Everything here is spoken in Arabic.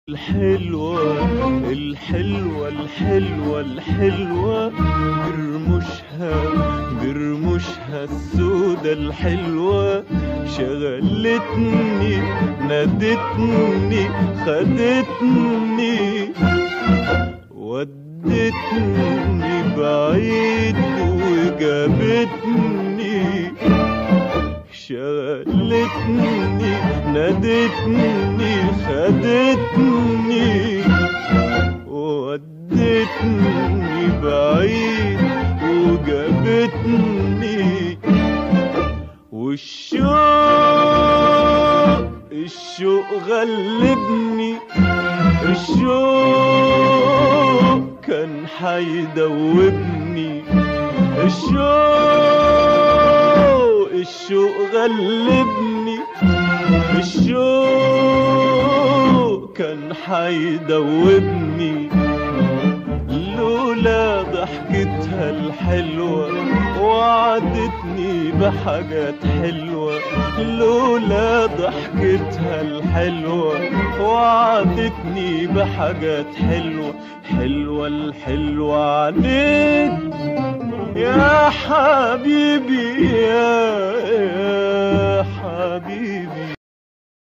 الحلوة الحلوة الحلوة الحلوة برموشها السودة الحلوة شغلتني نادتني خدتني ودتني بعيد وجابتني شغلتني نادتني خدتني ودتني بعيد وجابتني الشوق غلبني الشوق كان حيدوبني الشوق غلبني الشوق كان حيدوبني لولا ضحكتها الحلوة وعدتني بحاجات حلوة لولا ضحكتها الحلوة وعدتني بحاجات حلوة حلوة الحلوة عليك يا حبيبي يا